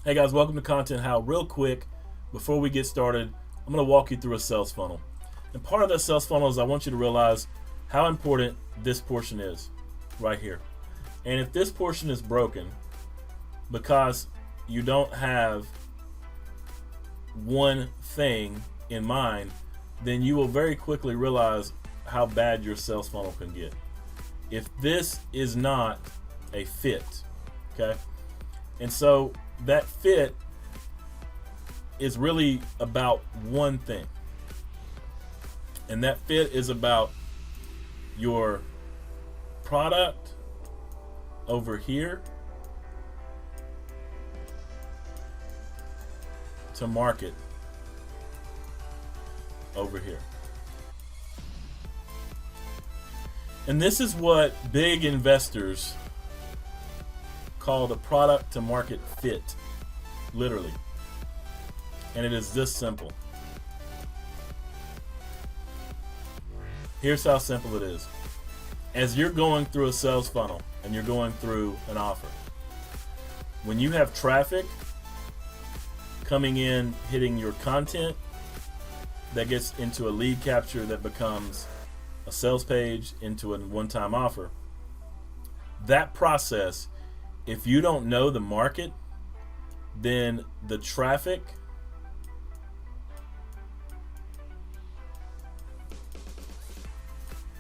Hey guys, welcome to Content How. Real quick, before we get started, I'm going to walk you through a sales funnel. And part of that sales funnel is I want you to realize how important this portion is right here. And if this portion is broken because you don't have one thing in mind, then you will very quickly realize how bad your sales funnel can get. If this is not a fit, okay? And so that fit is really about one thing. And that fit is about your product over here to market over here. And this is what big investors call the product to market fit, literally. And it is this simple. Here's how simple it is. As you're going through a sales funnel and you're going through an offer, when you have traffic coming in, hitting your content, that gets into a lead capture that becomes a sales page into a one-time offer, that process, if you don't know the market, then the traffic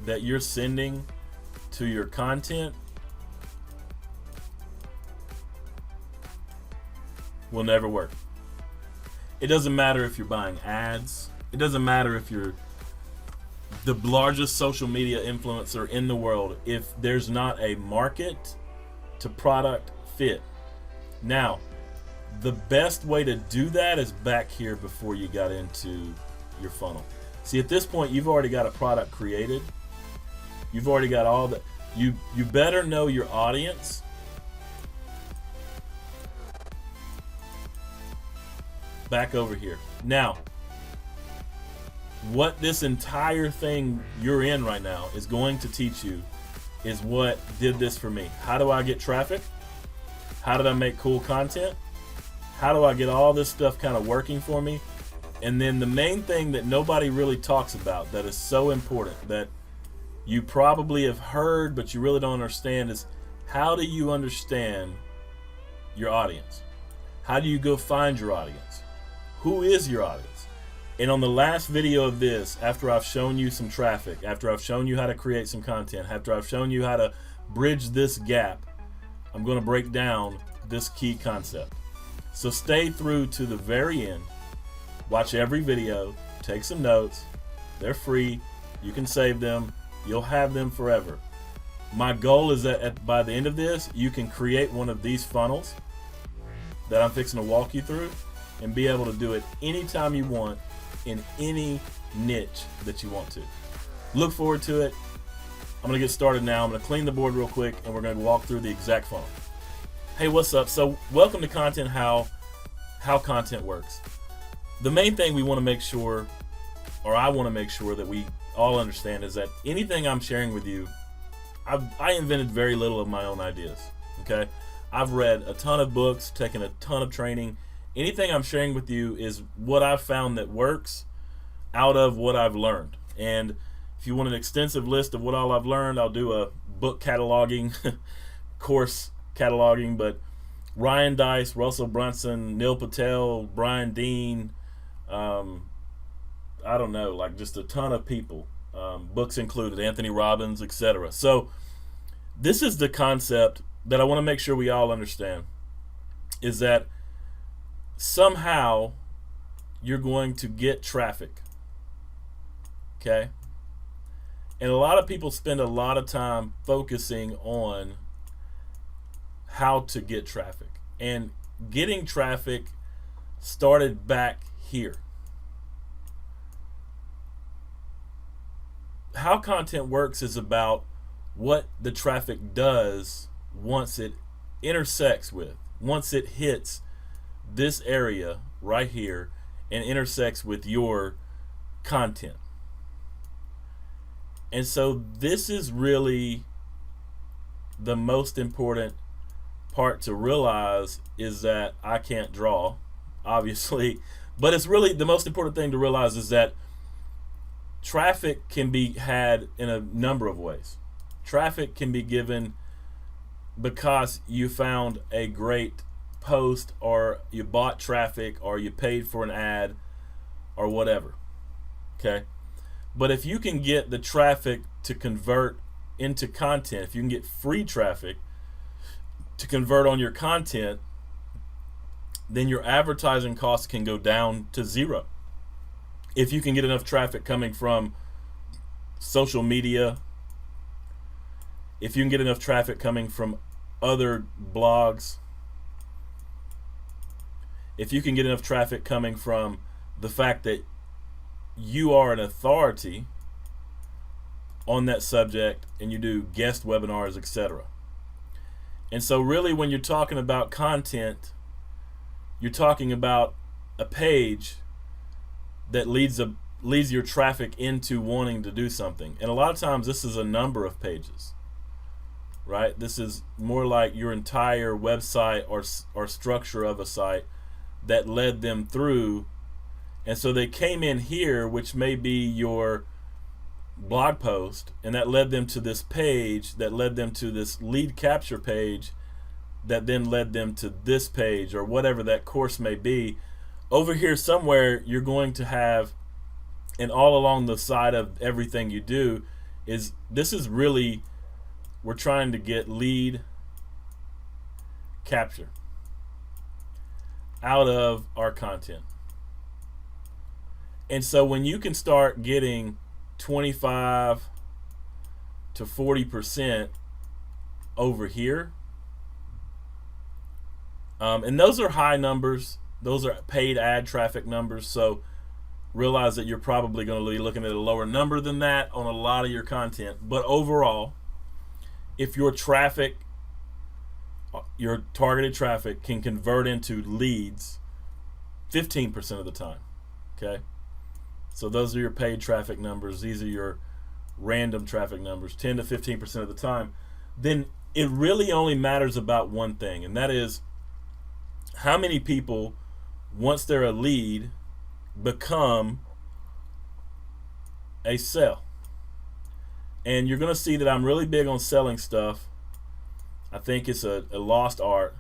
that you're sending to your content will never work. It doesn't matter if you're buying ads. It doesn't matter if you're the largest social media influencer in the world. If there's not a market to product fit. Now, the best way to do that is back here before you got into your funnel. See, at this point, you've already got a product created. You've already got all the, you better know your audience. Back over here. Now, what this entire thing you're in right now is going to teach you is what did this for me. How do I get traffic? How did I make cool content? How do I get all this stuff kind of working for me? And then the main thing that nobody really talks about that is so important that you probably have heard but you really don't understand is how do you understand your audience? How do you go find your audience? Who is your audience? And on the last video of this, after I've shown you some traffic, after I've shown you how to create some content, after I've shown you how to bridge this gap, I'm going to break down this key concept. So stay through to the very end. Watch every video, take some notes. They're free. You can save them. You'll have them forever. My goal is that by the end of this, you can create one of these funnels that I'm fixing to walk you through and be able to do it anytime you want in any niche that you want to. Look forward to it. I'm going to get started now. I'm going to clean the board real quick and we're going to walk through the exact funnel. Hey, what's up? So welcome to Content How content works. The main thing we want to make sure, or I want to make sure that we all understand is that anything I'm sharing with you, I invented very little of my own ideas, okay? I've read a ton of books, taken a ton of training. Anything I'm sharing with you is what I've found that works out of what I've learned. And if you want an extensive list of what all I've learned, I'll do a book cataloging, course cataloging, but Ryan Deiss, Russell Brunson, Neil Patel, Brian Dean, I don't know, like just a ton of people, books included, Anthony Robbins, etc. So this is the concept that I want to make sure we all understand, is that somehow you're going to get traffic, okay? And a lot of people spend a lot of time focusing on how to get traffic. And getting traffic started back here. How content works is about what the traffic does once it intersects with, once it hits this area right here and intersects with your content. And so this is really the most important part to realize is that I can't draw, obviously, but it's really the most important thing to realize is that traffic can be had in a number of ways. Traffic can be given because you found a great post, or you bought traffic, or you paid for an ad, or whatever. Okay? But if you can get the traffic to convert into content, if you can get free traffic to convert on your content, then your advertising costs can go down to zero. If you can get enough traffic coming from social media, if you can get enough traffic coming from other blogs, if you can get enough traffic coming from the fact that you are an authority on that subject and you do guest webinars, etc. And so really when you're talking about content, you're talking about a page that leads your traffic into wanting to do something. And a lot of times this is a number of pages, right? This is more like your entire website or structure of a site that led them through. And so they came in here, which may be your blog post, and that led them to this page, that led them to this lead capture page, that then led them to this page, or whatever that course may be. Over here somewhere, you're going to have, and all along the side of everything you do, this is really, we're trying to get lead capture out of our content. And so when you can start getting 25 to 40% over here, and those are high numbers, those are paid ad traffic numbers, so realize that you're probably going to be looking at a lower number than that on a lot of your content. But overall, if your traffic, your targeted traffic, can convert into leads 15% of the time, okay? So those are your paid traffic numbers. These are your random traffic numbers, 10 to 15% of the time. Then it really only matters about one thing, and that is how many people, once they're a lead, become a sell. And you're going to see that I'm really big on selling stuff. I think it's a lost art.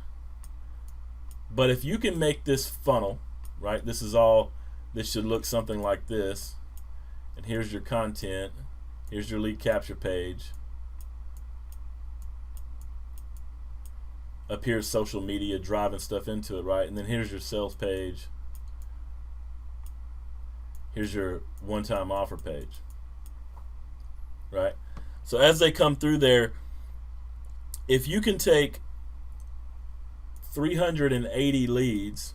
But if you can make this funnel, right, this should look something like this. And here's your content. Here's your lead capture page. Up here's social media, driving stuff into it, right? And then here's your sales page. Here's your one-time offer page, right? So as they come through there, if you can take 380 leads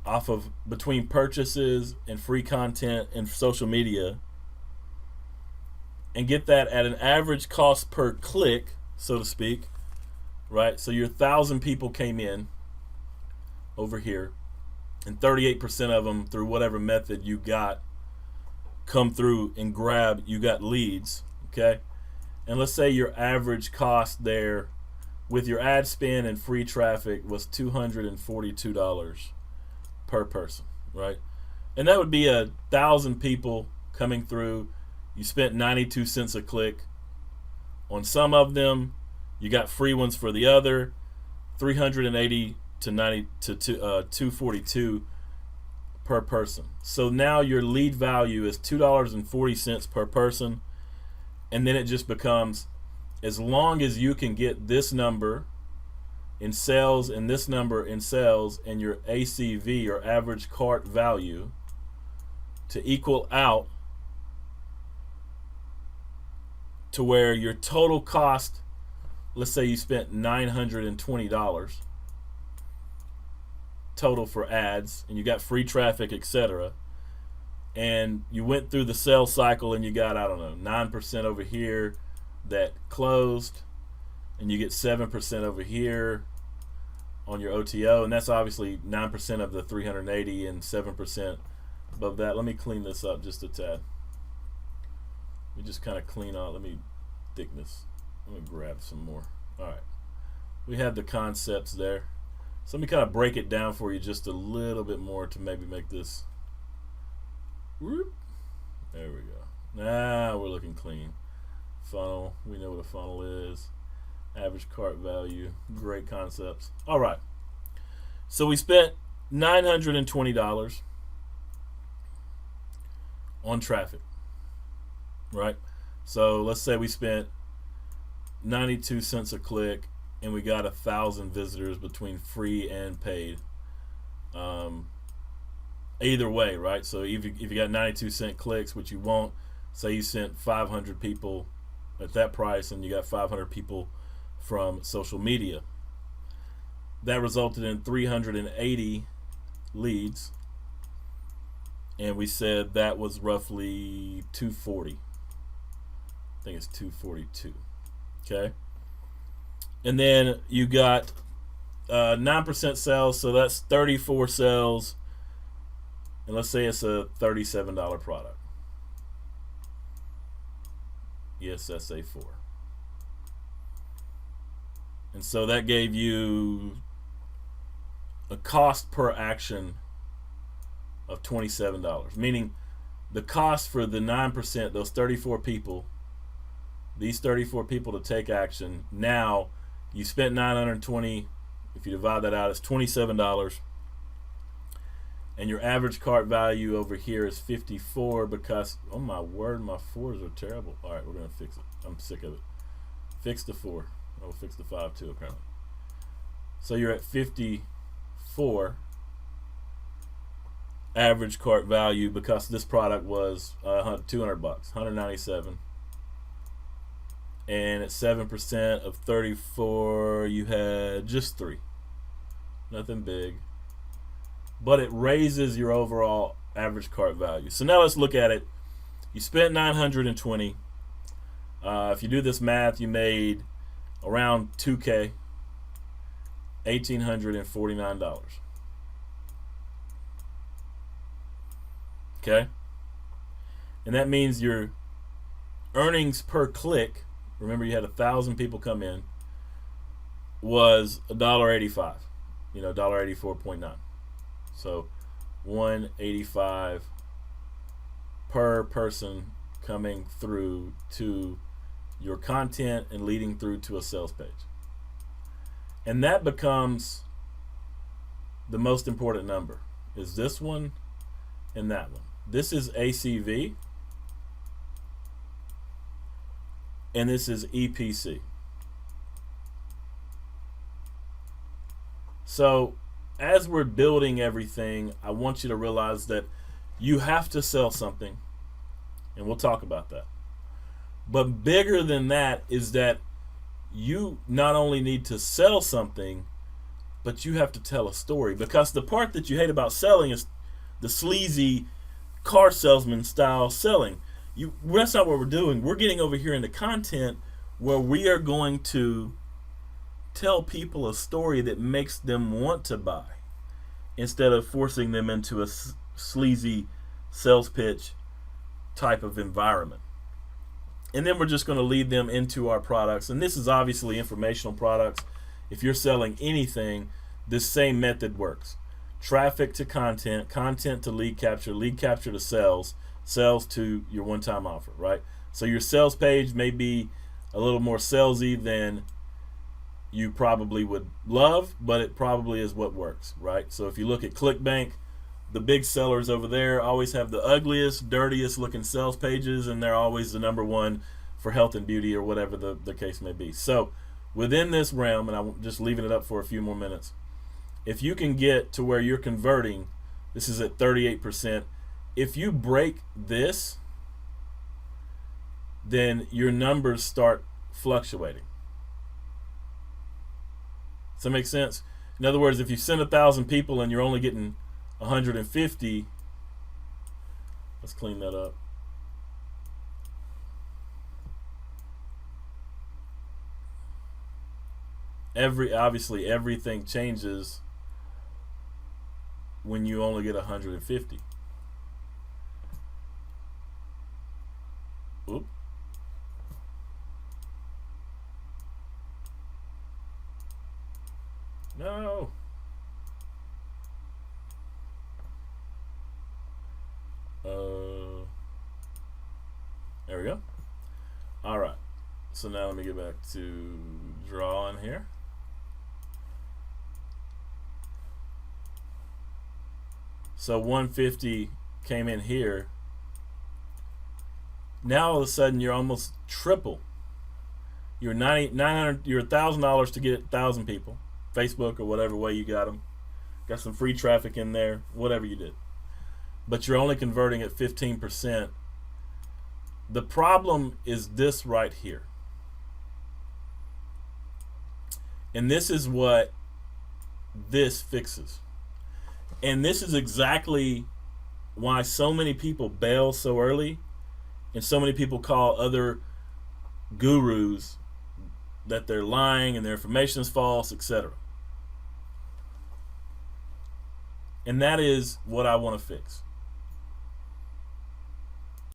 off of between purchases and free content and social media, and get that at an average cost per click, so to speak, right? So your 1,000 people came in over here, and 38% of them, through whatever method you got, come through and grab, you got leads, okay? And let's say your average cost there with your ad spend and free traffic was $242 per person, right? And that would be 1,000 people coming through. You spent 92 cents a click on some of them. You got free ones for the other. 380 to 90 to 242 per person. So now your lead value is $2.40 per person, and then it just becomes, as long as you can get this number in sales and this number in sales and your ACV, or average cart value, to equal out to where your total cost, let's say you spent $920 total for ads, and you got free traffic, etc., and you went through the sales cycle and you got, I don't know, 9% over here that closed, and you get 7% over here on your OTO, and that's obviously 9% of the 380 and 7% above that. Let me clean this up just a tad. Let me just kind of clean out, let me thickness. I'm gonna grab some more. All right, we have the concepts there. So let me kind of break it down for you just a little bit more to maybe make this. Whoop. There we go. Now we're looking clean. Funnel. We know what a funnel is. Average cart value. Great concepts. All right. So we spent $920 on traffic. Right? So let's say we spent 92 cents a click and we got 1,000 visitors between free and paid. Either way, right? So if you got 92-cent clicks, which you won't, say you sent 500 people at that price and you got 500 people from social media, that resulted in 380 leads, and we said that was roughly 240. I think it's 242. Okay, and then you got 9% sales, so that's 34 sales, and let's say it's a $37 product. Yes, SA4. And so that gave you a cost per action of $27, meaning the cost for the 9%, those 34 people, these 34 people to take action. Now you spent $920. If you divide that out, it's $27, and your average cart value over here is $54 because, oh my word, my 4s are terrible. All right, we're gonna fix it. I'm sick of it. Fix the 4. We'll fix the 5 too, apparently. So you're at 54 average cart value because this product was $200, $197. And at 7% of 34, you had just 3. Nothing big. But it raises your overall average cart value. So now let's look at it. You spent $920. If you do this math, you made around $2K, $1,849. Okay? And that means your earnings per click, remember you had 1,000 people come in, was $1.85. $1.84.9. So $1.85 per person coming through to your content and leading through to a sales page. And that becomes the most important number, is this one and that one. This is ACV and this is EPC. So as we're building everything, I want you to realize that you have to sell something, and we'll talk about that. But bigger than that is that you not only need to sell something, but you have to tell a story. Because the part that you hate about selling is the sleazy car salesman style selling. That's not what we're doing. We're getting over here into content where we are going to tell people a story that makes them want to buy instead of forcing them into a sleazy sales pitch type of environment. And then we're just going to lead them into our products. And this is obviously informational products. If you're selling anything, this same method works. Traffic to content, content to lead capture to sales, sales to your one-time offer, right? So your sales page may be a little more salesy than you probably would love, but it probably is what works, right? So if you look at ClickBank, the big sellers over there always have the ugliest, dirtiest looking sales pages, and they're always the number one for health and beauty or whatever the case may be. So within this realm, and I'm just leaving it up for a few more minutes, if you can get to where you're converting, this is at 38%, if you break this, then your numbers start fluctuating. Does that make sense? In other words, if you send 1,000 people and you're only getting 150, let's clean that up. Obviously everything changes when you only get 150. No. There we go. All right. So now let me get back to drawing here. So 150 came in here. Now all of a sudden you're almost triple. You're $900. You're $1,000 to get 1,000 people, Facebook or whatever way you got them. Got some free traffic in there, whatever you did. But you're only converting at 15%. The problem is this right here. And this is what this fixes. And this is exactly why so many people bail so early, and so many people call other gurus that they're lying and their information is false, etc. And that is what I want to fix.